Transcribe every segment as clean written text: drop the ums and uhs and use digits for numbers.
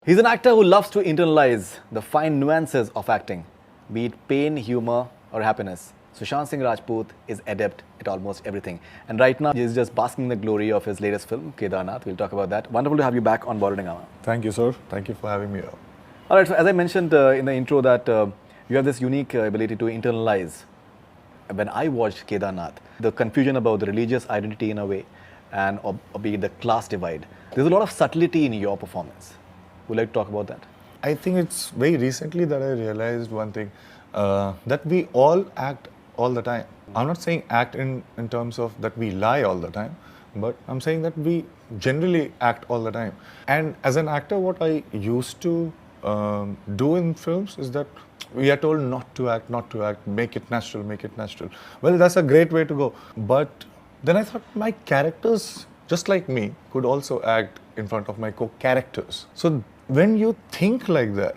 He's an actor who loves to internalize the fine nuances of acting, be it pain, humor, or happiness. Sushant Singh Rajput is adept at almost everything. And right now, he's just basking in the glory of his latest film, Kedarnath. We'll talk about that. Wonderful to have you back on रणಗಳ. Thank you, sir. Thank you for having me here. All right, so as I mentioned in the intro that you have this unique ability to internalize. When I watched Kedarnath, the confusion about the religious identity in a way, and or be it the class divide, there's a lot of subtlety in your performance. Would you like to talk about that? I think it's very recently that I realized one thing, that we all act all the time. I'm not saying act in terms of that we lie all the time, but I'm saying that we generally act all the time. And as an actor, what I used to do in films is that we are told not to act, make it natural, make it natural. Well, that's a great way to go. But then I thought my characters, just like me, could also act in front of my co-characters. So when you think like that,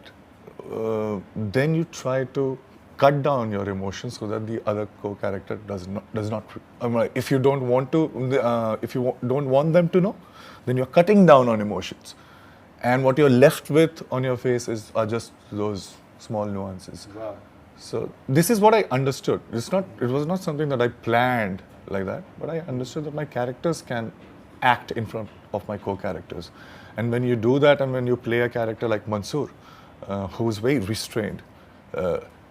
then you try to cut down your emotions so that the other co-character does not. If you don't want to, don't want them to know, then you're cutting down on emotions, and what you're left with on your face are just those small nuances. Wow. So this is what I understood. It was not something that I planned like that, but I understood that my characters can act in front of my co-characters. And when you do that, and when you play a character like Mansoor, who is very restrained,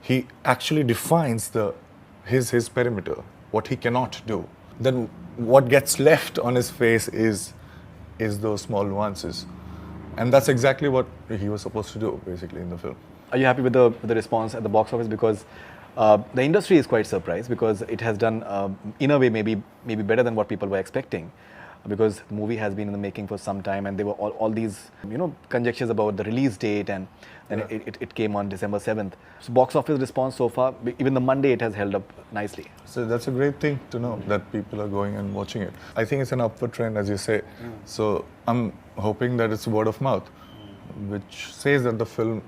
he actually defines his perimeter, what he cannot do. Then what gets left on his face is those small nuances. And that's exactly what he was supposed to do, basically, in the film. Are you happy with the response at the box office? Because the industry is quite surprised because it has done, in a way, maybe better than what people were expecting. Because the movie has been in the making for some time, and there were all these conjectures about the release date, and then it came on December 7th. So box office response so far, even the Monday, it has held up nicely. So that's a great thing to know, that people are going and watching it. I think it's an upward trend, as you say. So I'm hoping that it's word of mouth, which says that the film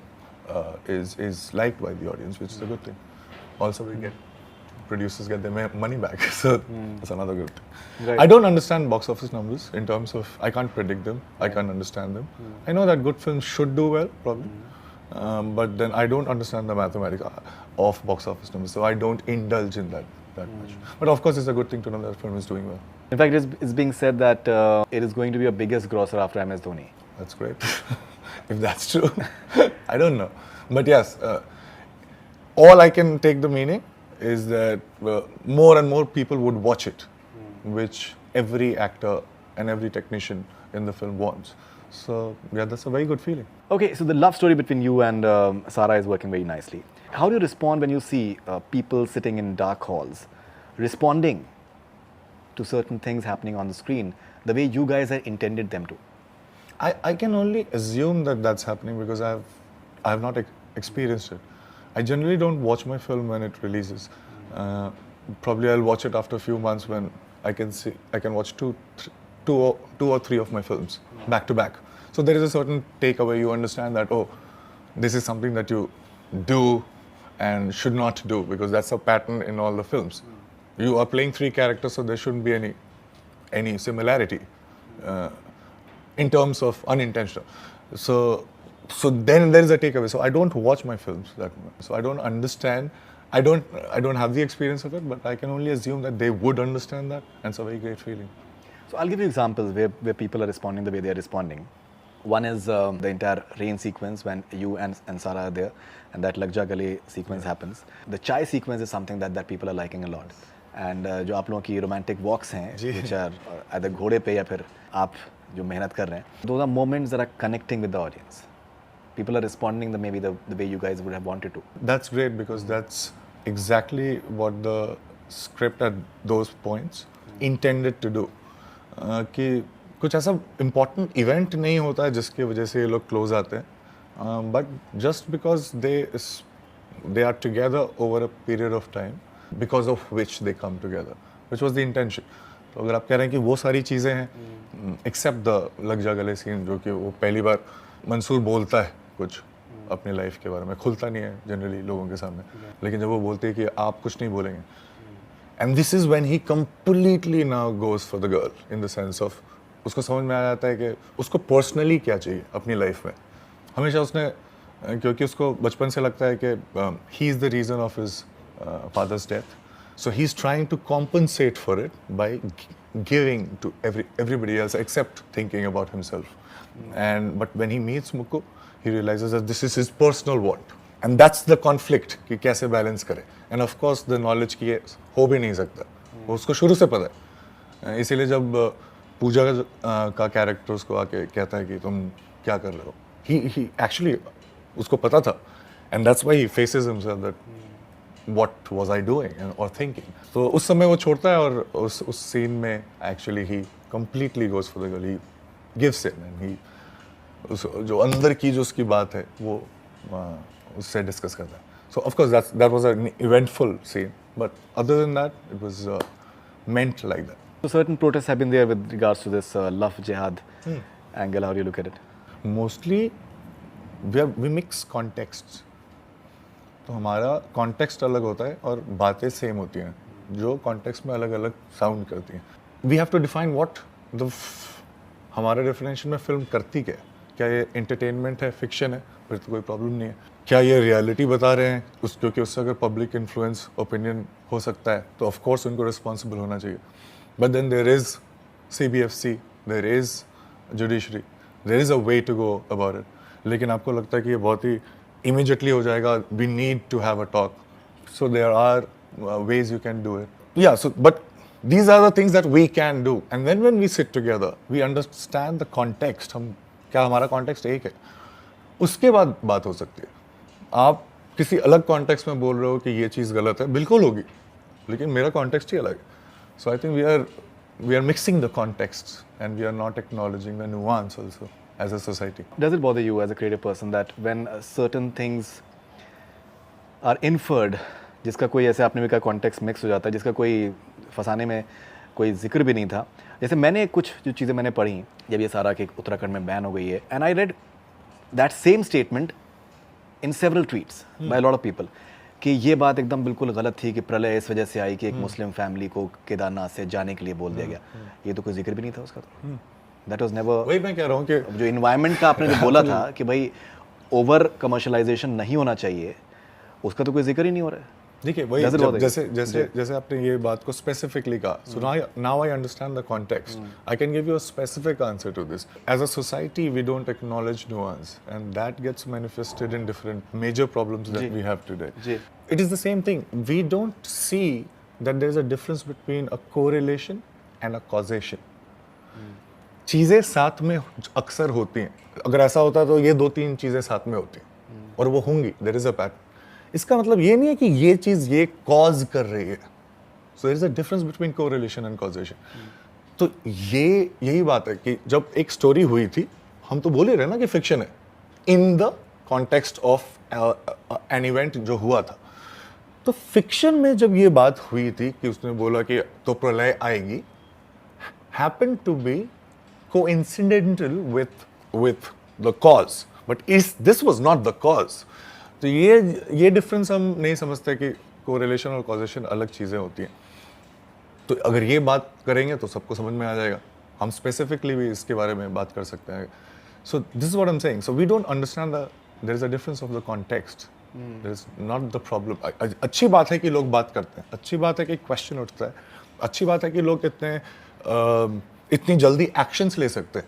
is liked by the audience, which is a good thing. Also, producers get their money back, so that's another good thing. Right. I don't understand box office numbers in terms of, I can't predict them, I can't understand them. I know that good films should do well, probably, but then I don't understand the mathematics of box office numbers, so I don't indulge in that much. But of course, it's a good thing to know that the film is doing well. In fact, it's being said that it is going to be a biggest grosser after MS Dhoni. That's great. If that's true, I don't know. But yes, all I can take the meaning is that more and more people would watch it, which every actor and every technician in the film wants. So yeah, that's a very good feeling. Okay, so the love story between you and Sara is working very nicely. How do you respond when you see people sitting in dark halls, responding to certain things happening on the screen the way you guys had intended them to? I can only assume that that's happening because I have not experienced it. I generally don't watch my film when it releases. Probably I'll watch it after a few months when I can watch two or three of my films back to back. So there is a certain takeaway. You understand that, oh, this is something that you do and should not do, because that's a pattern in all the films. You are playing three characters, so there shouldn't be any similarity in terms of unintentional. So then there is a takeaway. So I don't watch my films that much. So I don't understand. I don't have the experience of it, but I can only assume that they would understand that, and it's a very great feeling. So I'll give you examples where people are responding the way they are responding. One is the entire rain sequence when you and Sara are there, and that Lag Ja Gale sequence happens. The chai sequence is something that people are liking a lot. And जो आप लोगों की romantic walks हैं, which are either घोड़े पे या फिर आप जो मेहनत कर रहे हैं, those are moments that are connecting with the audience. People are responding the way you guys would have wanted to. That's great, because that's exactly what the script at those points intended to do. कि कुछ ऐसा important event नहीं होता है जिसकी वजह से ये लोग close आते हैं, but just because they are together over a period of time, because of which they come together, which was the intention. तो अगर आप कह रहे हैं कि वो सारी चीज़ें हैं, except the लग जा गले scene, जो कि वो पहली बार मंसूर बोलता है कुछ अपनी लाइफ के बारे में, खुलता नहीं है जनरली लोगों के सामने, लेकिन जब वो बोलते हैं कि आप कुछ नहीं बोलेंगे, and this is when he completely now goes for the girl, in the sense of उसको समझ में आ जाता है कि उसको पर्सनली क्या चाहिए अपनी लाइफ में, हमेशा उसने क्योंकि उसको बचपन से लगता है कि he is the reason of his father's death, so he is trying to compensate for it by giving to everybody else except thinking about himself. And but when he meets Mukku, he realizes that this is his personal want, and that's the conflict कि कैसे balance करे. And of course the knowledge की ये हो भी नहीं सकता, वो उसको शुरू से पता है. इसीलिए जब पूजा का कैरेक्टर उसको आके कहता है कि तुम क्या कर रहे हो, he actually उसको पता था, and that's why he faces himself that what was I doing or thinking. तो उस समय वो छोड़ता है और उस सीन में actually he completely goes for the girl. He gives in and he जो अंदर की जो उसकी बात है वो उससे डिस्कस करता है. So of course that was an eventful scene, but other than that it was meant like that. So certain protests have been there with regards to this love jihad angle. How do you look at it? Mostly we mix contexts. तो हमारा context अलग होता है और बातें same होती हैं जो कॉन्टेक्स्ट में अलग अलग साउंड करती हैं. We have to define what the हमारे डेफिनेशन में फिल्म करती क्या है. क्या ये एंटरटेनमेंट है, फिक्शन है, फिर तो कोई प्रॉब्लम नहीं है. क्या ये रियलिटी बता रहे हैं क्योंकि उससे अगर पब्लिक इन्फ्लुएंस ओपिनियन हो सकता है तो ऑफकोर्स उनको रिस्पॉन्सिबल होना चाहिए. But then there is CBFC, there is judiciary, there is a way to go about it. लेकिन आपको लगता है कि ये बहुत ही immediately हो जाएगा, we need to have a talk. So there are ways you can do it. Yeah, so but these are the things that we can do. And then when we sit together, we understand the context. हम क्या हमारा context एक है, उसके बाद बात हो सकती है. आप किसी अलग context में बोल रहे हो कि ये चीज़ गलत है, बिल्कुल होगी, लेकिन मेरा context ही अलग है. So I think we are mixing the contexts and we are not acknowledging the nuance also as a society. Does it bother you as a creative person that when certain things are inferred, जिसका कोई ऐसे आपने भी कहा context mix हो जाता है, जिसका कोई फंसाने में कोई जिक्र भी नहीं था. जैसे मैंने कुछ जो चीज़ें मैंने पढ़ी जब ये सारा कि उत्तराखंड में बैन हो गई है, and I read that same statement in several tweets by lot of people कि ये बात एकदम बिल्कुल गलत थी कि प्रलय इस वजह से आई कि एक मुस्लिम फैमिली को केदारनाथ से जाने के लिए बोल दिया गया. ये तो कोई जिक्र भी नहीं था उसका. तो दैट वाज नेवर. वही मैं कह रहा हूँ कि जो इन्वायरमेंट का आपने जो बोला था कि भाई ओवर कमर्शलाइजेशन नहीं होना चाहिए, उसका तो कोई जिक्र ही नहीं हो रहा है. देखिए वही जैसे आपने ये बात को स्पेसिफिकली कहा. So now I understand the context. I can give you a specific answer to this. As a society we don't acknowledge nuance and that gets manifested in different major problems that we have today. It is the same thing. We don't see that there is a difference between a correlation and a causation. चीज़ें साथ में अक्सर होती हैं. अगर ऐसा होता तो ये 2-3 चीज़ें साथ में होती हैं और वो होंगी. There is a pattern. इसका मतलब ये नहीं है कि ये चीज़ ये कॉज कर रही है. So there is a difference between correlation and causation. तो यही बात है कि जब एक स्टोरी हुई थी, हम तो बोल ही रहे ना कि फिक्शन है in the context of an event जो हुआ था. तो फिक्शन में जब ये बात हुई थी कि उसने बोला कि तो प्रलय आएगी, happened to be coincidental with the cause, but this was not the cause. तो ये डिफरेंस हम नहीं समझते कि कोरिलेशन और कॉजेशन अलग चीज़ें होती हैं. तो अगर ये बात करेंगे तो सबको समझ में आ जाएगा. हम स्पेसिफिकली भी इसके बारे में बात कर सकते हैं. So this is what I am saying. So we don't understand there is a difference of the context. There is not the problem. अच्छी बात है कि लोग बात करते हैं, अच्छी बात है कि क्वेश्चन उठता है, अच्छी बात है कि लोग इतनी जल्दी एक्शंस ले सकते हैं.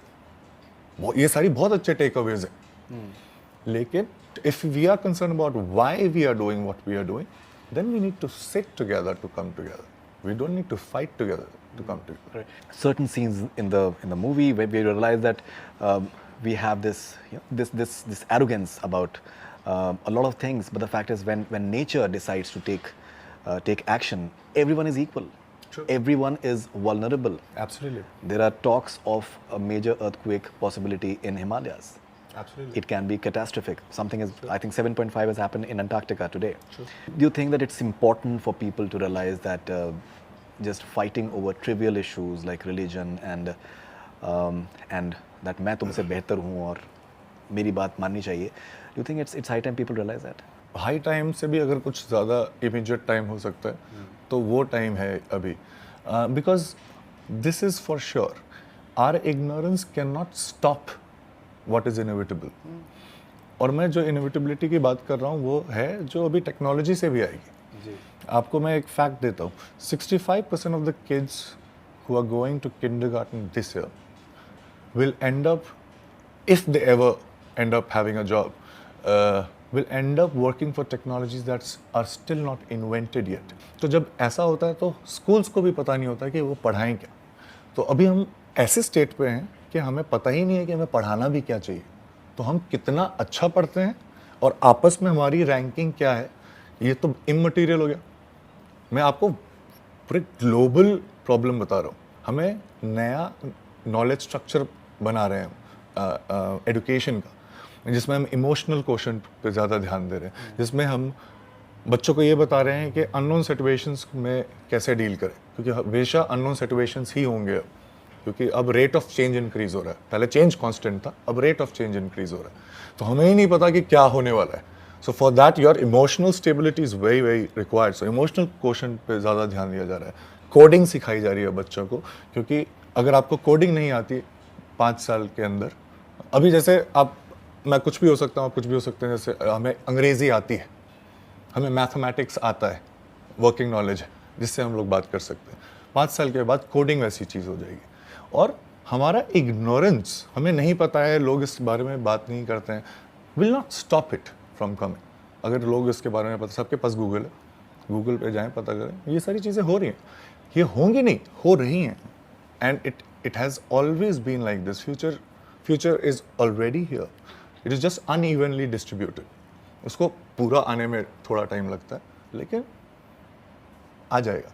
ये सारी बहुत अच्छे टेक अवेज हैं. लेकिन if we are concern about why we are doing what we are doing, then we need to sit together to come together. We don't need to fight together to come together. Certain scenes in the movie where we realize that we have this arrogance about a lot of things, but the fact is when nature decides to take action, everyone is equal. True. Everyone is vulnerable. Absolutely. There are talks of a major earthquake possibility in Himalayas. Absolutely. It can be catastrophic. Something is, True. I think 7.5 has happened in Antarctica today. True. Do you think that it's important for people to realize that just fighting over trivial issues like religion and that मैं तुमसे बेहतर हूँ और मेरी बात माननी चाहिए, do you think it's high time people realize that? High time से भी अगर कुछ ज़्यादा इमीडिएट टाइम हो सकता है तो वो टाइम है अभी. Because this is for sure our ignorance can not stop what is inevitable. और मैं जो इनोवेटिबिलिटी की बात कर रहा हूँ वो है जो अभी टेक्नोलॉजी से भी आएगी। जी। आपको मैं एक फैक्ट देता हूँ, 65% of the kids who are going to kindergarten this year will end up, if they ever end up having a job, will end up working for technologies that are still not invented yet. तो जब ऐसा होता है तो schools को भी पता नहीं होता कि वो पढ़ाएं क्या। तो अभी हम ऐसे स्टेट पे हैं कि हमें पता ही नहीं है कि हमें पढ़ाना भी क्या चाहिए। तो हम कितना अच्छा पढ़ते हैं और आपस में हमारी रैंकिंग क्या है, ये तो इममटीरियल हो गया। मैं आपको पूरे ग्लोबल प्रॉब्लम बता रहा हूँ। हमें नया नॉलेज स्ट्रक्चर बना रहे हैं एजुकेशन का, जिसमें हम इमोशनल क्वोशंट पे ज़्यादा ध्यान दे रहे हैं, जिसमें हम बच्चों को ये बता रहे हैं कि अननोन सिचुएशंस में कैसे डील करें, क्योंकि हमेशा अननोन सिचुएशंस ही होंगे अब, क्योंकि अब रेट ऑफ चेंज इंक्रीज हो रहा है। पहले चेंज कांस्टेंट था, अब रेट ऑफ चेंज इंक्रीज हो रहा है। तो हमें ही नहीं पता कि क्या होने वाला है। So for that your emotional stability is very very required. So emotional quotient पे ज़्यादा ध्यान दिया जा रहा है। कोडिंग सिखाई जा रही है बच्चों को, क्योंकि अगर आपको कोडिंग नहीं आती 5 साल के अंदर, अभी जैसे मैं कुछ भी हो सकता हूँ, आप कुछ भी हो सकते हैं। जैसे हमें अंग्रेज़ी आती है, हमें मैथमेटिक्स आता है, वर्किंग नॉलेज है जिससे हम लोग बात कर सकते हैं। 5 साल के बाद कोडिंग वैसी चीज़ हो जाएगी। और हमारा इग्नोरेंस, हमें नहीं पता है, लोग इस बारे में बात नहीं करते हैं, will not stop it from coming. अगर लोग इसके बारे में पता, सबके पास गूगल है, गूगल पे जाएं, पता करें, ये सारी चीज़ें हो रही हैं। ये होंगी नहीं, हो रही हैं। And it has always been like this. Future is already here. It is just unevenly distributed. उसको पूरा आने में थोड़ा टाइम लगता है, लेकिन आ जाएगा।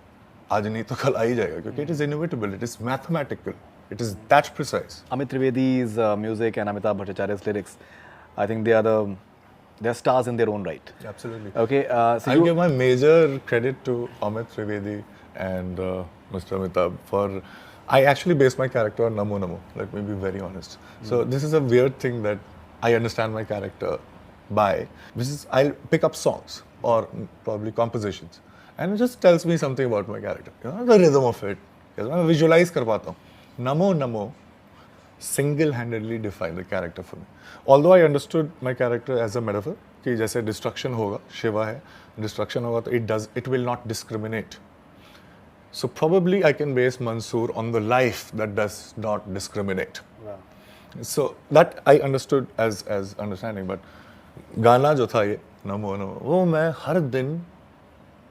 आज नहीं तो कल आ ही जाएगा, क्योंकि it is inevitable, it is mathematical, it is that precise. Amit Trivedi's music and Amitabh Bhattacharya's lyrics, I think they are stars in their own right. Absolutely. Okay, so I'll give my major credit to Amit Trivedi and Mr. Amitabh for. I actually based my character on Namo Namo, let me be very honest. So this is a weird thing that I understand my character by, which is I'll pick up songs or probably compositions and it just tells me something about my character. You know, the rhythm of it. मैं visualize कर पाता हूँ. Namo Namo single-handedly defined the character for me. Although I understood my character as a metaphor, कि जैसे destruction होगा, शिवा है, destruction होगा तो it will not discriminate. So probably I can base Mansoor on the life that does not discriminate. Wow. So that I understood as understanding. But गाना जो था ये नमो नमो, वो मैं हर दिन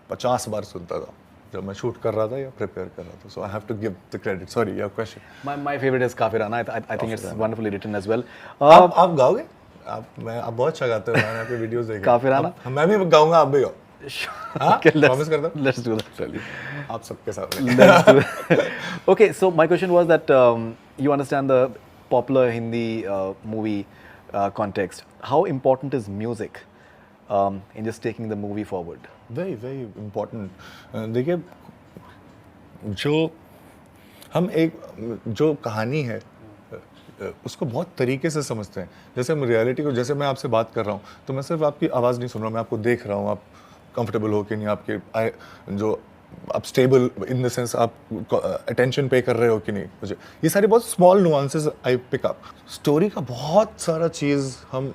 50 बार सुनता था जब मैं शूट कर रहा था या प्रिपेयर कर रहा था. So I have to give the credit. Sorry, your question. My favorite is Kafirana. I think it's wonderfully written as well. आप गाओगे? आप बहुत अच्छा गाते हो, मैंने आपके वीडियोस देखे. Kafirana? मैं भी गाऊंगा, आप भी गाओ. Okay, promise करता हूँ. Let's do that. चलिए, आप सबके साथ. Let's do that. Okay, so my question was that you understand the popular Hindi movie context. How important is music in just taking the movie forward? Very, very important. देखिए, जो कहानी है उसको बहुत तरीके से समझते हैं. जैसे हम रियलिटी को, जैसे मैं आपसे बात कर रहा हूँ तो मैं सिर्फ आपकी आवाज़ नहीं सुन रहा हूँ, मैं आपको देख रहा हूँ, आप कंफर्टेबल हो कि नहीं, आपके जो आप स्टेबल इन द सेंस आप अटेंशन पे कर रहे हो कि नहीं. मुझे ये सारी बहुत small nuances I pick up. Story का बहुत सारा चीज़ हम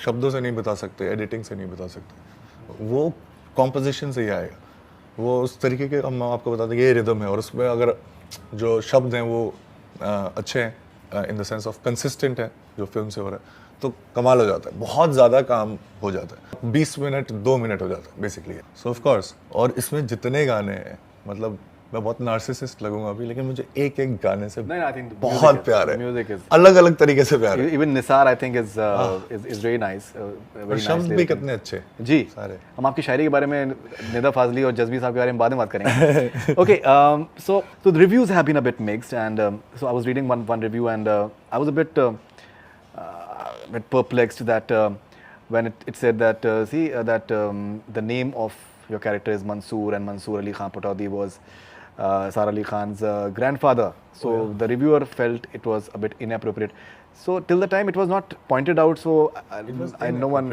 शब्दों से नहीं बता सकते, एडिटिंग से नहीं बता सकते, वो कॉम्पोजिशन से ही आएगा. वो उस तरीके के हम आपको बता दें ये रिदम है और उसमें अगर जो शब्द हैं वो अच्छे हैं in the sense of consistent है जो फिल्म से हो रहा है तो कमाल हो जाता है. बहुत ज़्यादा काम हो जाता है, 20 मिनट 2 मिनट हो जाता है बेसिकली. सो ऑफ कोर्स, और इसमें जितने गाने हैं, मतलब मैं बहुत नार्सिसिस्ट लगूंगा अभी, लेकिन मुझे एक एक गाने से बहुत प्यार है, अलग अलग तरीके से प्यार है. Even Nisar I think is very nice, very शब्द भी कितने अच्छे जी सारे. हम आपकी शायरी के बारे में निदा फाजली और जज्बी साहब के बारे में बाद में बात करेंगे. Okay, so the reviews have been a bit mixed and so I was reading one review and I was a bit perplexed that when it said that that the name of your character is Mansoor and Mansoor Ali Khan Pataudi was Sara Ali Khan's grandfather. So the reviewer felt it was a bit inappropriate. So till the time it was not pointed out, so no one,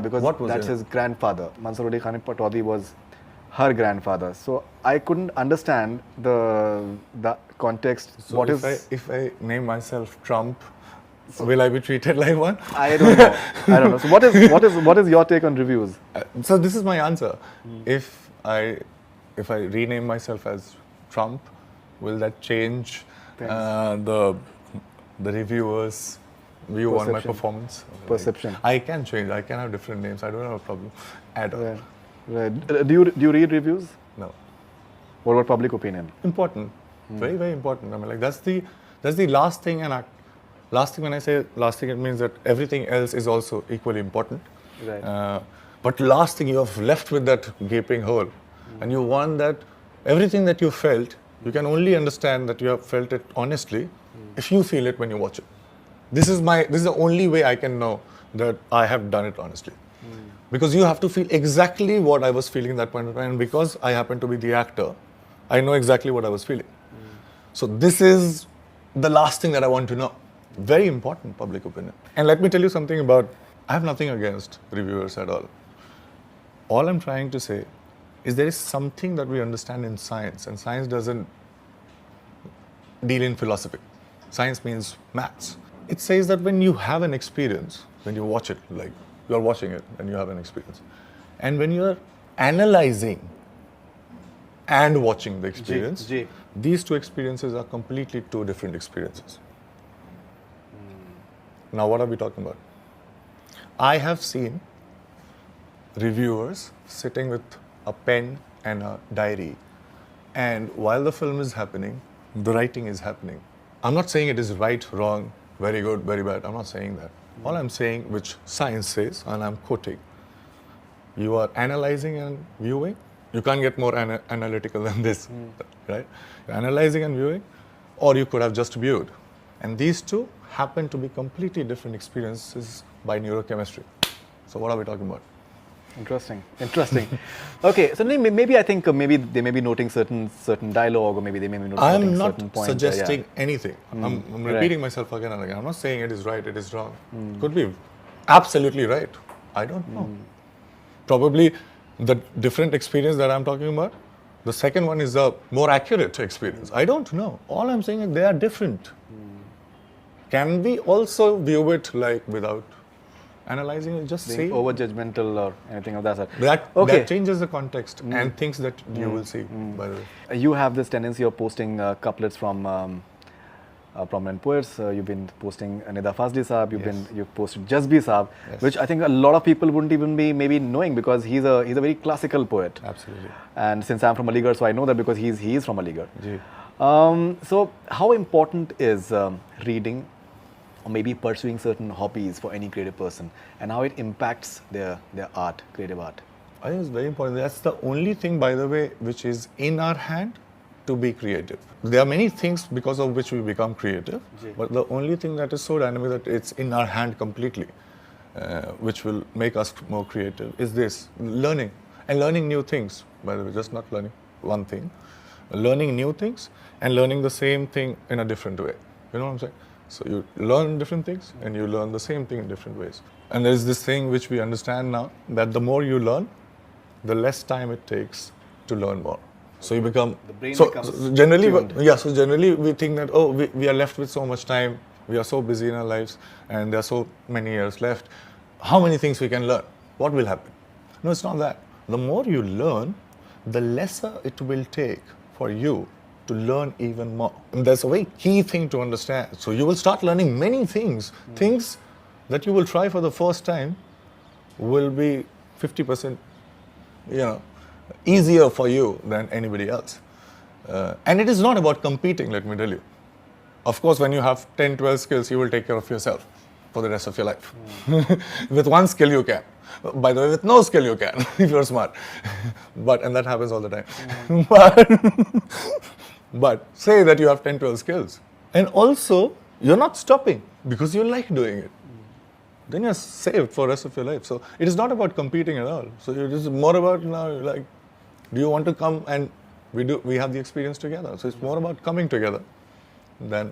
because that's his grandfather. Mansoor Ali Khan Pataudi was her grandfather. So I couldn't understand the context. So if I name myself Trump, will I be treated like one? I don't know. I don't know. So what is your take on reviews? So this is my answer. If I rename myself as Trump, will that change the reviewers' view on my Perception. performance? Perception. I can change. I can have different names. I don't have a problem at all. Right. Do you read reviews? No. What about public opinion? Important. Very, very important. I mean, like that's the last thing. And last thing, when I say last thing, it means that everything else is also equally important. Right. But last thing, you have left with that gaping hole, and you want that everything that you felt, you can only understand that you have felt it honestly if you feel it when you watch it. This is the only way I can know that I have done it honestly. Because you have to feel exactly what I was feeling at that point of time, and because I happen to be the actor, I know exactly what I was feeling. So this is the last thing that I want to know. Very important, public opinion. And let me tell you something about, I have nothing against reviewers at all. All I'm trying to say is there is something that we understand in science, and science doesn't deal in philosophy. Science means maths. It says that when you have an experience, when you watch it, like you're watching it and you have an experience, and when you're analyzing and watching the experience, these two experiences are completely two different experiences. Now, what are we talking about? I have seen reviewers sitting with a pen and a diary, and while the film is happening, the writing is happening. I'm not saying it is right, wrong, very good, very bad. I'm not saying that. All I'm saying, which science says, and I'm quoting, you are analyzing and viewing. You can't get more analytical than this, right? You're analyzing and viewing, or you could have just viewed. And these two happen to be completely different experiences by neurochemistry. So what are we talking about? Interesting. Okay, so maybe I think maybe they may be noting certain dialogue, or maybe they may be noting I'm not certain points. suggesting anything. I'm repeating myself again and again. I'm not saying it is right, it is wrong. Could be absolutely right. I don't know. Probably the different experience that I'm talking about, the second one is a more accurate experience. I don't know. All I'm saying is they are different. Can we also view it like without analyzing it? Just say over judgmental or anything of that sort. That changes the context and things that you will see, by the way. You have this tendency of posting couplets from prominent poets. You've been posting Nida Fazli Saab, you've posted Jazbi Saab, which I think a lot of people wouldn't even be maybe knowing, because he's a very classical poet. Absolutely. And since I'm from Aligarh, so I know that because he is from Aligarh. So how important is reading, or maybe pursuing certain hobbies for any creative person, and how it impacts their art, creative art? I think it's very important. That's the only thing, by the way, which is in our hand to be creative. There are many things because of which we become creative, but the only thing that is so dynamic that it's in our hand completely, which will make us more creative, is this, learning. And learning new things, by the way, just not learning one thing. Learning new things and learning the same thing in a different way. You know what I'm saying? So you learn different things and you learn the same thing in different ways. And there's this thing which we understand now, that the more you learn, the less time it takes to learn more. So you become, the brain so becomes generally, tuned. so generally we think that, oh, we are left with so much time, we are so busy in our lives, and there are so many years left. How many things we can learn? What will happen? No, it's not that. The more you learn, the lesser it will take for you to learn even more. And that's a very key thing to understand. So you will start learning many things. Things that you will try for the first time will be 50%, easier for you than anybody else. And it is not about competing, let me tell you. Of course, when you have 10, 12 skills, you will take care of yourself for the rest of your life. With one skill you can. By the way, with no skill you can, if you're smart. And that happens all the time. But say that you have 10, 12 skills. And also, you're not stopping because you like doing it. Then you're saved for the rest of your life. So it is not about competing at all. So it is more about now, like, do you want to come and we have the experience together. So it's more about coming together than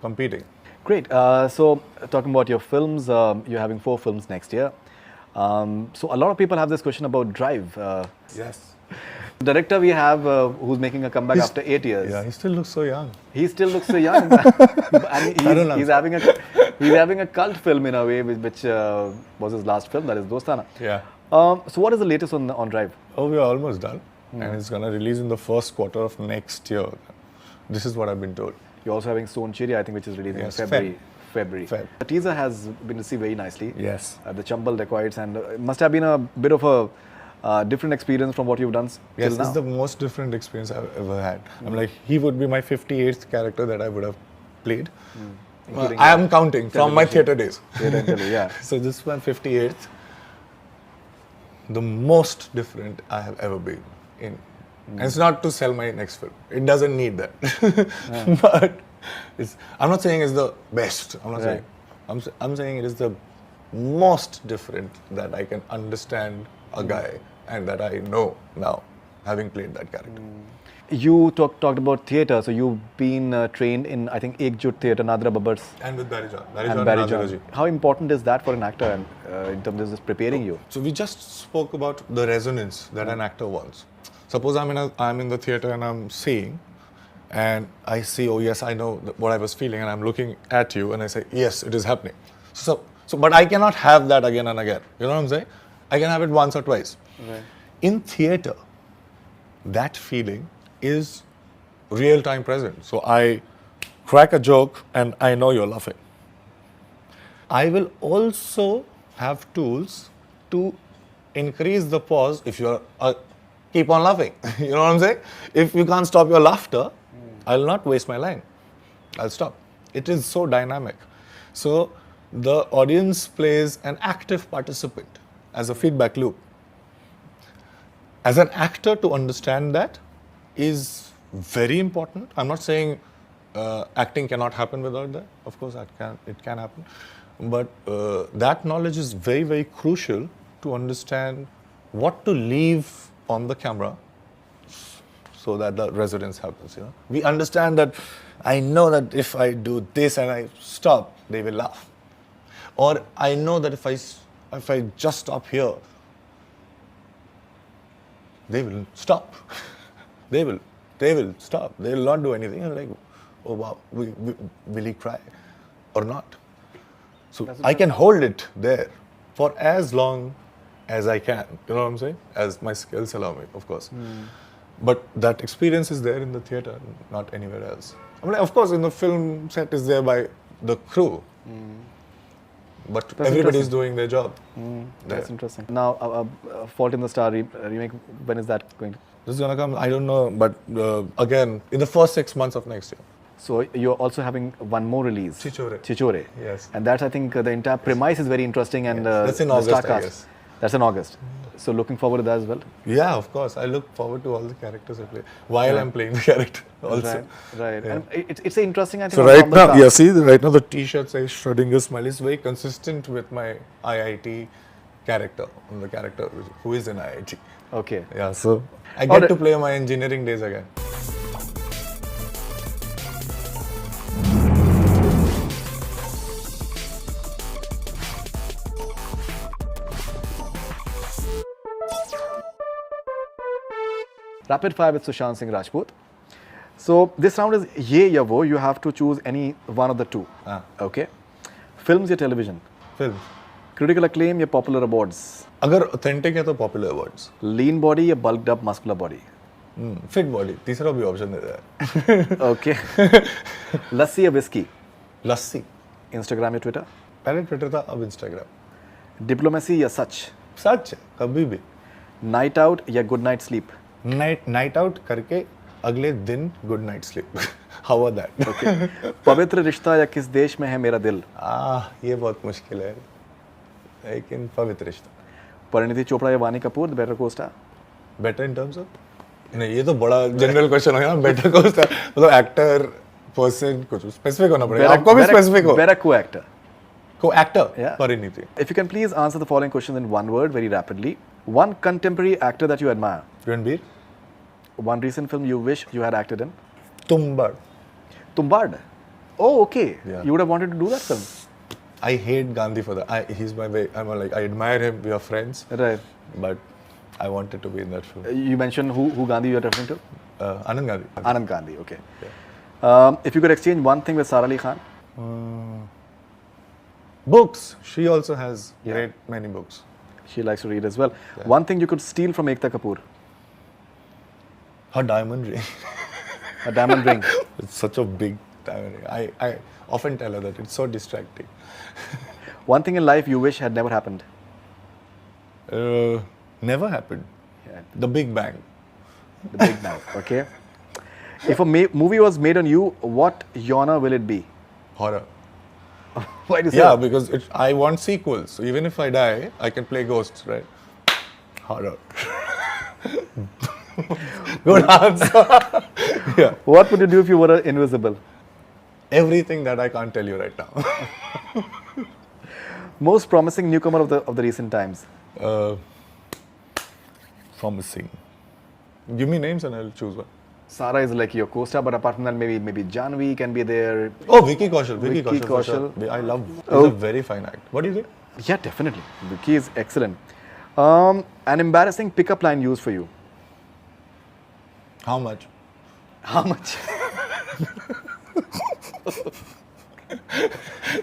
competing. Great. So talking about your films, you're having 4 films next year. So a lot of people have this question about Drive. Yes. The director we have who's making a comeback after 8 years. Yeah, he still looks so young. He still looks so young. And he's having a He's having a cult film in a way, which was his last film, that is Dostana. Yeah. So what is the latest on Drive? Oh, we are almost done. And it's going to release in the first quarter of next year. This is what I've been told. You're also having Son Chiri, I think, which is releasing Yes, in February. Feb. The teaser has been received very nicely. Yes. The Chambal Dacoits, and it must have been a bit of a different experience from what you've done till Yes, now. it's the most different experience I've ever had. I'm like, he would be my 58th character that I would have played. I am counting from my theatre days. Yeah. So this is my 58th. The most different I have ever been in. And it's not to sell my next film. It doesn't need that. But I'm not saying it's the best. I'm not saying. I'm saying it is the most different that I can understand a guy and that I know now, having played that character. You talked about theatre, so you've been trained in, I think, Ekjut Theatre, Nadra Babars. And with Barry John. And Barry John. How important is that for an actor and in terms of just preparing you? So we just spoke about the resonance that an actor wants. Suppose I'm in the theatre and I'm seeing, and I see, oh yes, I know what I was feeling, and I'm looking at you, and I say, yes, it is happening. So but I cannot have that again and again. You know what I'm saying? I can have it once or twice. Right. In theatre, that feeling is real-time present. So I crack a joke, and I know you're laughing. I will also have tools to increase the pause if you're keep on laughing. You know what I'm saying? If you can't stop your laughter, I'll not waste my line. I'll stop. It is so dynamic. So the audience plays an active participant as a feedback loop. As an actor, to understand that is very important. I'm not saying acting cannot happen without that. Of course, it can happen. But that knowledge is very, very crucial to understand what to leave on the camera so that the resonance happens. You know, we understand that I know that if I do this and I stop, they will laugh. Or I know that if I just stop here, they will stop. They will stop. They will not do anything. I'm like, oh wow, will he cry or not? So I can hold it there for as long as I can. You know what I'm saying? As my skills allow me, of course. But that experience is there in the theatre, not anywhere else. I mean, of course, in the film set is there by the crew. But everybody is doing their job. That's interesting. Now, Fault in the Star remake, when is that going to? This is going to come, I don't know, but again, in the first 6 months of next year. So you're also having one more release. Chichore. Yes. And that's, I think, the entire premise is very interesting. And that's in August, I guess. That's in August. So looking forward to that as well? Yeah, of course. I look forward to all the characters I play while I'm playing the character also. Right. Yeah. And it's an interesting, I think. So right now, yeah, see, right now the t-shirt says Schrodinger's smile is very consistent with my IIT character, the character who is in IIT. Okay. Yeah, so I get to play my engineering days again. Rapid fire with Sushantsinghrajaputh. So this round is ye ya wo. You have to choose any one of the two. Okay. Films or television? Film. Critical acclaim or popular awards? अगर authentic है तो popular awards. Lean body or bulked up muscular body? Fit body. तीसरा भी option देता है. Okay. Lassi or whiskey? Lassi. Instagram or Twitter? पहले Twitter था, अब Instagram. Diplomacy or such? सच है, कभी भी. Night out or good night sleep? Night out करके अगले दिन good night sleep. How about that? Okay. पवित्र रिश्ता या किस देश में है मेरा दिल? ये बहुत मुश्किल है. लेकिन पवित्र रिश्ता. परिणीति चोपड़ा या वानी Kapoor, the better co-star? Better in terms of? नहीं, ये तो बड़ा जनरल क्वेश्चन हो गया ना. Better co-star मतलब एक्टर पर्सन कुछ स्पेसिफिक होना पड़ेगा. आपको भी स्पेसिफिक हो. Better co-actor. Co-actor. Yeah. Parineeti. If you can please answer the following questions in one word very rapidly. One contemporary actor that you admire. Ranbir. One recent film you wish you had acted in. Tumbbad. Tumbad. Oh, okay. Yeah. You would have wanted to do that film. I hate Gandhi for that. He's my way. I admire him. We are friends. Right. But I wanted to be in that film. You mentioned who Gandhi you are referring to? Anand Gandhi. Anand Gandhi. Okay. Yeah. If you could exchange one thing with Sara Ali Khan. Books. She also has Yeah. read many books. She likes to read as well. Yeah. One thing you could steal from Ekta Kapoor. Her diamond ring. A diamond ring. It's such a big diamond ring. I often tell her that it's so distracting. One thing in life you wish had never happened. Never happened. Yeah. The Big Bang. The Big Bang. Okay. If a movie was made on you, what genre will it be? Horror. Why do you say Yeah, that? because I want sequels. So even if I die, I can play ghosts, right? Horror. Good answer. Yeah. What would you do if you were invisible? Everything that I can't tell you right now. Most promising newcomer of the recent times. Promising. Give me names and I'll choose one. Sarah is like your co-star, but apart from that, maybe Janvi can be there. Oh, Vicky Kaushal. Vicky for sure. Kaushal. I love. He's Oh. a very fine act. What do you think? Yeah, definitely. Vicky is excellent. An embarrassing pickup line used for you. How much? How much?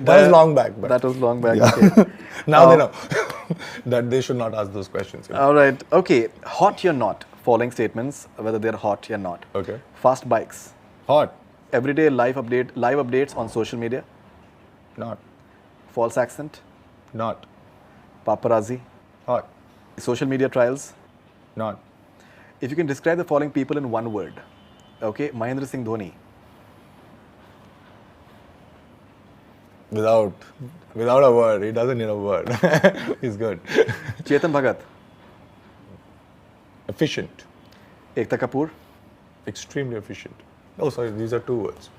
That was long back. But That was long back. Yeah. Okay. now they know that they should not ask those questions. All right. Okay. Hot or not? Following statements, whether they're hot or not. Okay. Fast bikes. Hot. Everyday live updates on social media. Not. False accent. Not. Paparazzi. Hot. Social media trials. Not. If you can describe the following people in one word. Okay. Mahendrasinghdoni. Without a word. He doesn't need a word. He's good. Chetan Bhagat. Efficient. Ekta Kapoor. Extremely efficient. Oh, sorry. These are two words.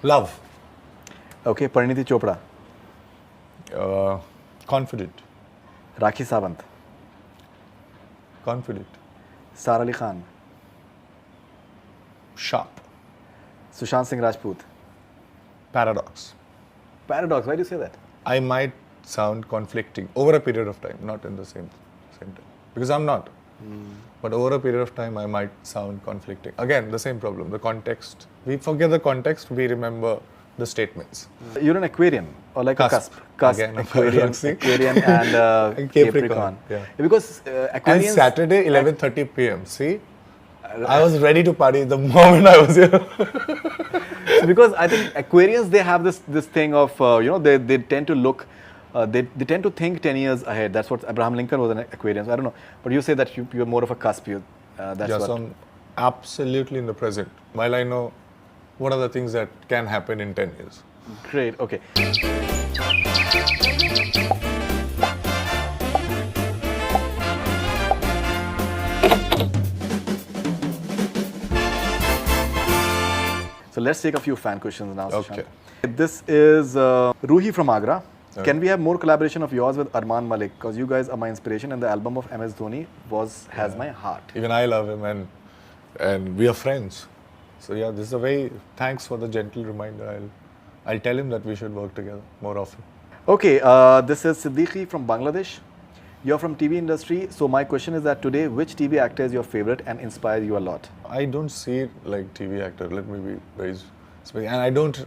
Love. Okay. Pariniti Chopra. Confident. Rakhi Sawant. Confident. Sara Ali Khan. Sharp. Sushant Singh Rajput. Paradox. Paradox. Why do you say that? I might sound conflicting over a period of time, not in the same time. Because I'm not. But over a period of time, I might sound conflicting. Again, the same problem. The context. We forget the context. We remember the statements. You're an Aquarian or like a Cusp. cusp. Again, Aquarian, see? Aquarian and Capricorn. Yeah. Because And Aquarians. Saturday, 11:30 p.m. See? I was ready to party the moment I was here. Because I think Aquarians, they have this thing of they tend to look. They tend to think 10 years ahead. That's what Abraham Lincoln was, an Aquarian. So I don't know, but you say that you're more of a cusp. That's Yeah, what. so I'm absolutely in the present. While I know what are the things that can happen in 10 years. Great. Okay. So let's take a few fan questions now. Okay. Sushant. This is Ruhi from Agra. Okay. Can we have more collaboration of yours with Arman Malik? Because you guys are my inspiration, and the album of MS Dhoni has my heart. Even I love him and we are friends. So yeah, this is a very, thanks for the gentle reminder. I'll tell him that we should work together more often. Okay, this is Siddiqui from Bangladesh. You're from TV industry, so my question is that today, which TV actor is your favorite and inspires you a lot? I don't see it like TV actor, let me be very specific. And I don't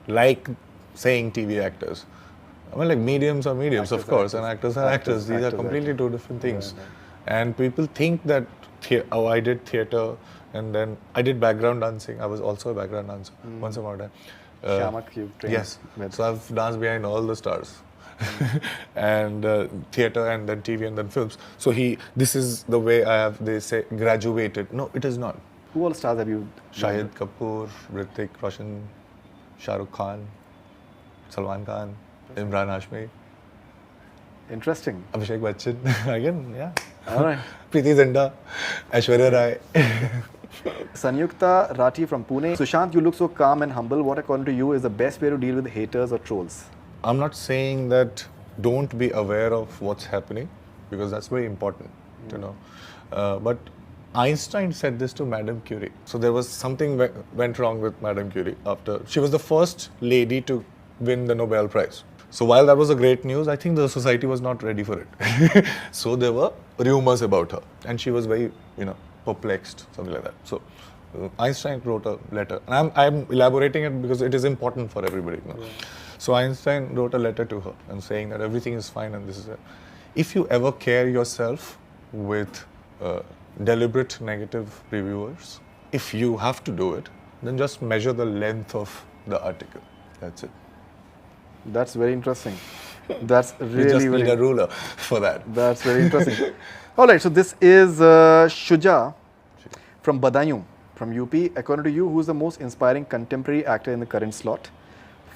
like saying TV actors. I mean, like mediums are mediums, Actors of are course, actors. and actors are actors. These are Actors are completely actors. two different things. Yeah, And people think that, I did theatre and then I did background dancing. I was also a background dancer once upon a time. Shamak, you trained Yes. with. So I've danced behind all the stars. And theatre and then TV and then films. So this is the way they say, graduated. No, it is not. Who all stars have you? Shahid Kapoor, Hrithik Roshan, Shah Rukh Khan, Salman Khan, Imran Hashmi, Interesting. Abhishek Bachchan, again, yeah. All right. Preeti Zinta, Aishwarya Rai. Sanyukta Rati from Pune. Sushant, you look so calm and humble. What, according to you, is the best way to deal with haters or trolls? I'm not saying that don't be aware of what's happening, because that's very important to know. But Einstein said this to Madame Curie. So there was something went wrong with Madame Curie after. She was the first lady to win the Nobel Prize. So while that was a great news, I think the society was not ready for it. So there were rumors about her, and she was very, perplexed, something like that. So Einstein wrote a letter, and I'm elaborating it because it is important for everybody. Yeah. So Einstein wrote a letter to her and saying that everything is fine and this is it. If you ever care yourself with deliberate negative reviewers, if you have to do it, then just measure the length of the article. That's it. That's very interesting. That's really You just need very a ruler for that. That's very interesting. All right, so this is Shuja from Badaयूं, from UP. According to you, who's the most inspiring contemporary actor in the current slot?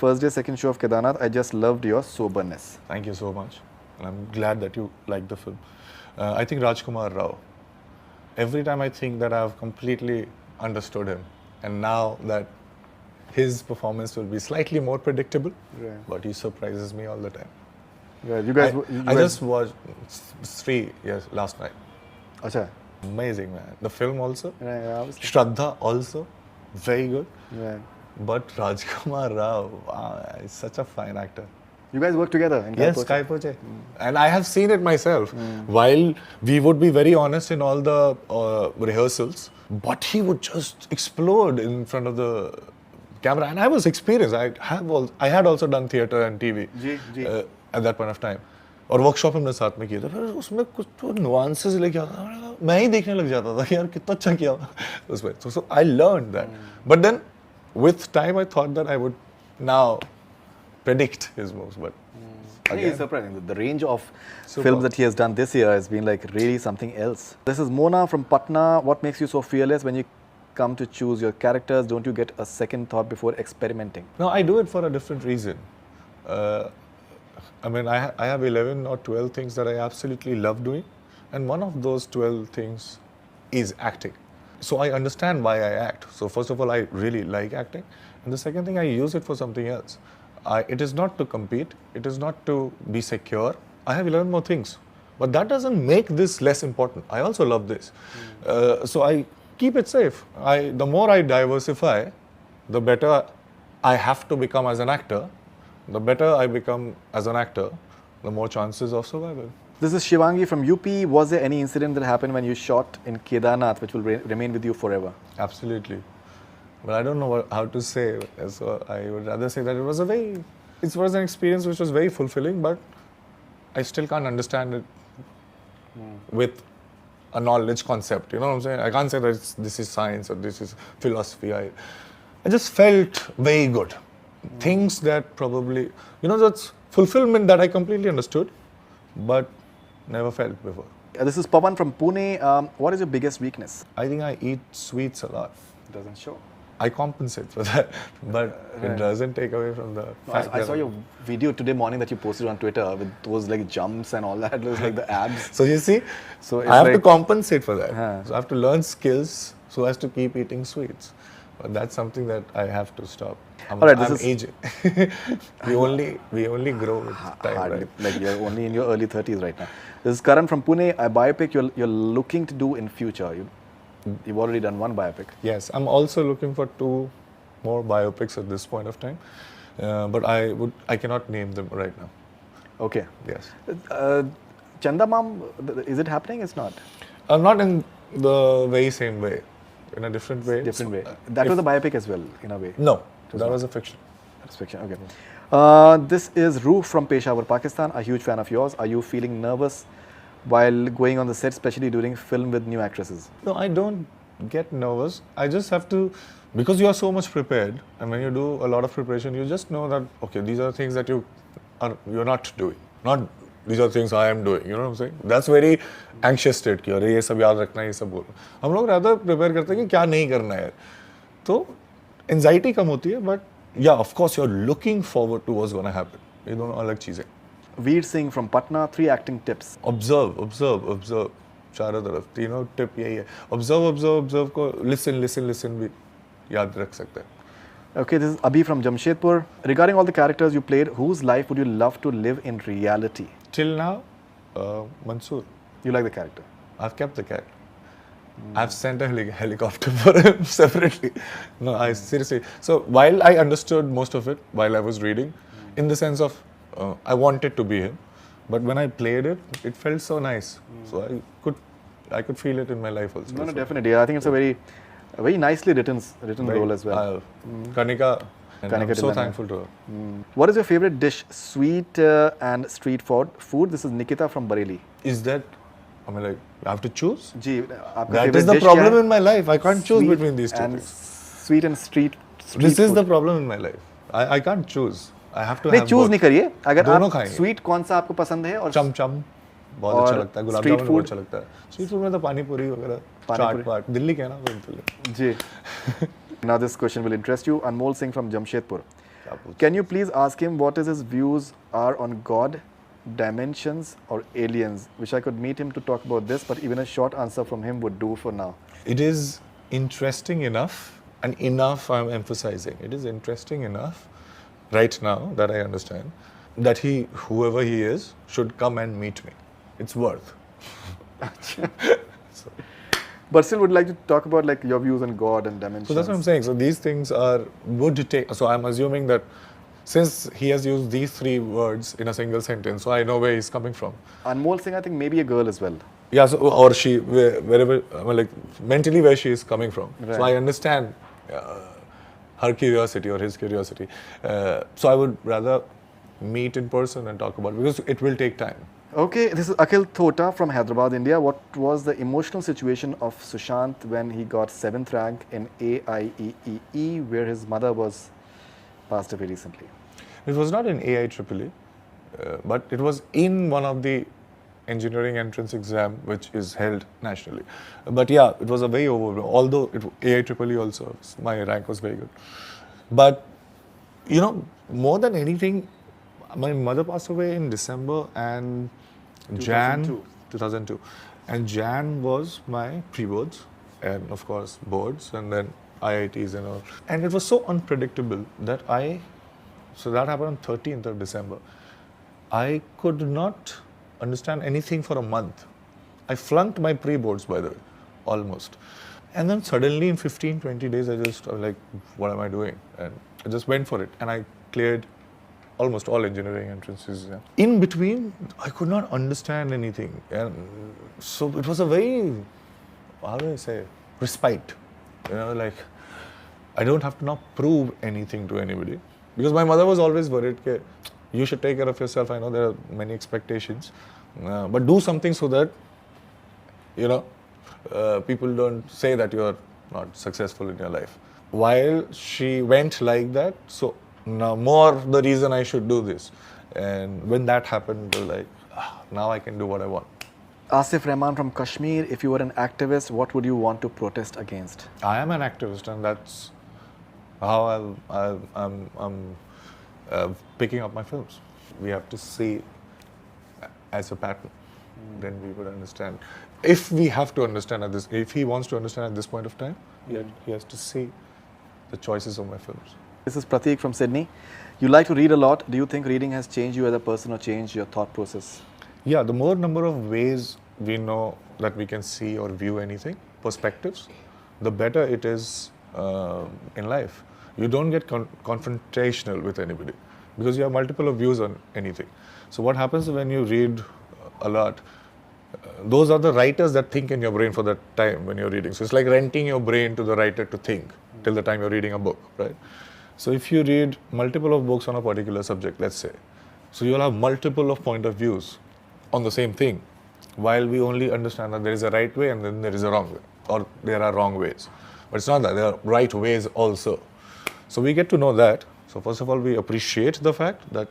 First day, second show of Kedarnath, I just loved your soberness. Thank you so much. And I'm glad that you liked the film. I think Rajkumar Rao. Every time I think that I've completely understood him, and now that his performance will be slightly more predictable, but he surprises me all the time. Right. You guys, I just watched Three last night. Acha. Amazing, man. The film also. Yeah, Shraddha also. Very good. Right. But Rajkumar Rao, wow, he's such a fine actor. You guys work together in Yes, Kai Poche. And I have seen it myself. While we would be very honest in all the rehearsals, but he would just explode in front of the camera. And I was experienced. I had also done theatre and TV at that point of time. और workshop हमने साथ में किया था, फिर उसमें कुछ तो नुआंसेस लेके आता, मैं ही देखने लग जाता था कि यार कितना अच्छा किया उसमें. So I learned that. But then with time I thought that I would now predict his moves, but it's surprising. The range of films that he has done this year has been like really something else. This is Mona from Patna. What makes you so fearless when you come to choose your characters? Don't you get a second thought before experimenting? No, I do it for a different reason. I mean, I have 11 or 12 things that I absolutely love doing, and one of those 12 things is acting. So I understand why I act. So first of all, I really like acting, and the second thing, I use it for something else. It is not to compete, it is not to be secure. I have 11 more things, but that doesn't make this less important. I also love this. So I keep it safe. The more I diversify, the better I have to become as an actor. The better I become as an actor, the more chances of survival. This is Shivangi from UP. Was there any incident that happened when you shot in Kedarnath which will remain with you forever? Absolutely. But I don't know how to say. So I would rather say that it was an experience which was very fulfilling, but I still can't understand it with a knowledge concept. You know what I'm saying? I can't say that this is science or this is philosophy. I just felt very good. Things that probably, that's fulfillment that I completely understood, but never felt before. This is Pawan from Pune. What is your biggest weakness? I think I eat sweets a lot. Doesn't show. I compensate for that, but it doesn't take away from the fact I saw your video today morning that you posted on Twitter with those like jumps and all that. It was like the abs. So you see, so I have to compensate for that. So I have to learn skills so as to keep eating sweets. But that's something that I have to stop. I'm aging. we only grow with time, right? Like you're only in your early 30s right now. This is Karan from Pune. A biopic you're looking to do in future. You've already done one biopic. Yes, I'm also looking for 2 more biopics at this point of time, but I cannot name them right now. Okay. Yes. Chandamam, is it happening? It's not. Not in the very same way. In a different way. Different way. That was a biopic as well, in a way. No, that was a fiction. That's fiction. Okay. This is Roof from Peshawar, Pakistan. A huge fan of yours. Are you feeling nervous while going on the set, especially during film with new actresses? No, I don't get nervous. I just have to, because you are so much prepared, and when you do a lot of preparation, you just know that, okay, these are things that you're not doing. Not these are things I am doing. You know what I'm saying? That's very anxious state कि अरे ये सब याद रखना है, ये सब बोलना. हम लोग rather prepare करते हैं कि क्या नहीं करना है. तो anxiety कम होती है, but yeah, of course you're looking forward to what's gonna happen. ये दोनों अलग चीजें. Veer Singh from Patna, 3 acting tips. Observe. चारों तरफ तीनों टिप यही है. Observe को listen भी याद रख सकते हैं. Okay, this is Abhi from Jamshedpur. Regarding all the characters you played, whose life would you love to live in reality? Till now, Mansoor. You like the character? I've kept the character. I've sent a helicopter for him separately. No, I seriously. So while I understood most of it while I was reading, in the sense of I wanted to be him, but when I played it, it felt so nice. So I could feel it in my life also. No, definitely. I think it's a very nicely written role as well. Kanika, And I'm so thankful to her. What is your favorite dish? Sweet and street food. This is Nikita from Bareilly. Is that, I mean, like, I have to choose? जी, आपका That favorite is the dish problem क्या है? in my life. I can't choose Sweet between these two and things. Sweet and street This is food. the problem in my life. I can't choose. I have to नहीं have choose both. नहीं करिए. अगर दोनों आप खाएंगे. Sweet कौन सा आपको पसंद है और चम बहुत और अच्छा लगता है. गुलाब street जामुन food? बहुत अच्छा लगता है. स्ट्रीट फूड में तो पानी पूरी वगैरह, चाट पाट, दिल्ली के है ना बिल्कुल. जी. Now this question will interest you. Anmol Singh from Jamshedpur. क्या पूछ? Can you please ask him what is his views are on God, dimensions or aliens? Wish I could meet him to talk about this, but even a short answer from him would do for now. It is interesting enough, and enough I'm emphasizing. It is interesting enough right now that I understand that he, whoever he is, should come and meet me. It's worth. But still would like to talk about like your views on God and dimensions. So that's what I'm saying. So these things are would take. So I'm assuming that since he has used these three words in a single sentence, so I know where he's coming from. Anmol Singh, I think maybe a girl as well. Yeah, so, or she, wherever, I mean, like mentally where she is coming from. Right. So I understand her curiosity or his curiosity. So I would rather meet in person and talk about it because it will take time. Okay, this is Akhil Thota from Hyderabad, India. What was the emotional situation of Sushant when he got 7th rank in AIEEE, where his mother was passed away recently? It was not in AIEEE, but it was in one of the engineering entrance exam which is held nationally. But yeah, it was a very although AIEEE also, my rank was very good. But, you know, more than anything, my mother passed away in December and 2002. And Jan was my pre-boards and of course boards and then IITs and all. And it was so unpredictable that so that happened on 13th of December. I could not understand anything for a month. I flunked my pre-boards, by the way, almost. And then suddenly in 15, 20 days, I was like, what am I doing? And I just went for it. And I cleared almost all engineering entrances. Yeah. In between, I could not understand anything. And so it was a very, how do I say, respite. You know, like, I don't have to now prove anything to anybody. Because my mother was always worried, okay, you should take care of yourself. I know there are many expectations. But do something so that, you know, people don't say that you are not successful in your life. While she went like that, so now more the reason I should do this. And when that happened, I was like, now I can do what I want. Asif Rahman from Kashmir, if you were an activist, what would you want to protest against? I am an activist, and that's how I'm picking up my films. We have to see as a pattern, then we would understand. If we have to understand at this, if he wants to understand at this point of time, he has to see the choices of my films. This is Prateek from Sydney. You like to read a lot. Do you think reading has changed you as a person or changed your thought process? Yeah, the more number of ways we know that we can see or view anything, perspectives, the better it is in life. You don't get confrontational with anybody because you have multiple views on anything. So what happens when you read a lot, those are the writers that think in your brain for that time when you're reading. So it's like renting your brain to the writer to think till the time you're reading a book, right? So if you read multiple of books on a particular subject, let's say, so you'll have multiple of point of views on the same thing, while we only understand that there is a right way and then there is a wrong way, or there are wrong ways. But it's not that, there are right ways also. So we get to know that. So first of all, we appreciate the fact that,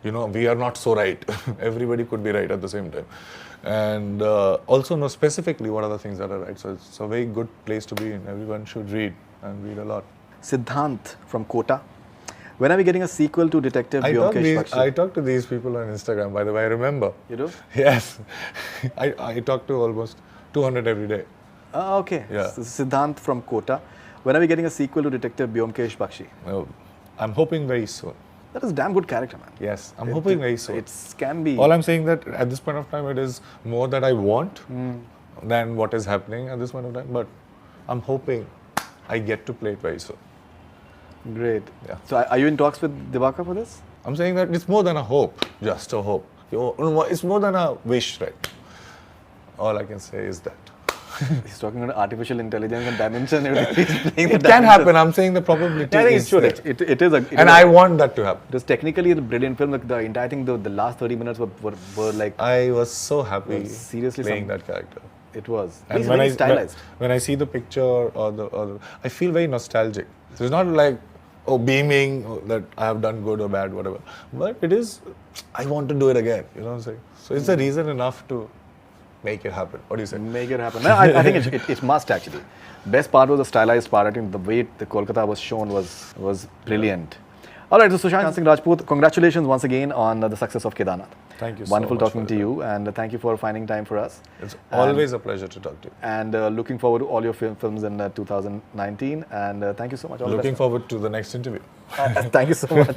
you know, we are not so right. Everybody could be right at the same time. And also know specifically what are the things that are right. So it's a very good place to be in. Everyone should read and read a lot. Siddhant from Kota. When are we getting a sequel to Detective I Byomkesh Bakshi? I talk to these people on Instagram, by the way, I remember. You do? Yes. I talk to almost 200 every day. Ah, okay. Yeah. Siddhant from Kota. When are we getting a sequel to Detective Byomkesh Bakshi? Oh, I'm hoping very soon. That is a damn good character, man. Yes, I'm hoping very soon. It can be. All I'm saying that at this point of time, it is more that I want than what is happening at this point of time. But I'm hoping I get to play it very soon. Great. Yeah. So are you in talks with Divakar for this? I'm saying that it's more than a hope, just a hope. It's more than a wish, right? All I can say is that. He's talking about artificial intelligence and dimension. And everything. He's playing the It can dimensions. happen. I'm saying the probability Yeah, I think is it's true. there. It is a. It And is I a, want that to happen. it was technically a brilliant film. Like the entire thing, the last 30 minutes were like. I was so happy Seriously, playing that character. It was. And He's when very I stylized. when I see the picture or the I feel very nostalgic. So it's not like beaming that I have done good or bad, whatever. But it is, I want to do it again. You know what I'm saying? So it's a reason enough to make it happen. What do you say? Make it happen. No, I think it must actually. Best part was the stylized part. I think the way the Kolkata was shown was brilliant. All right, so Sushant Singh Rajput, congratulations once again on the success of Kedarnath. Thank you so Wonderful much talking for to it. you, and thank you for finding time for us. It's always a pleasure to talk to you. And looking forward to all your films in 2019. And thank you so much. All the Looking best. forward to the next interview. Thank you so much.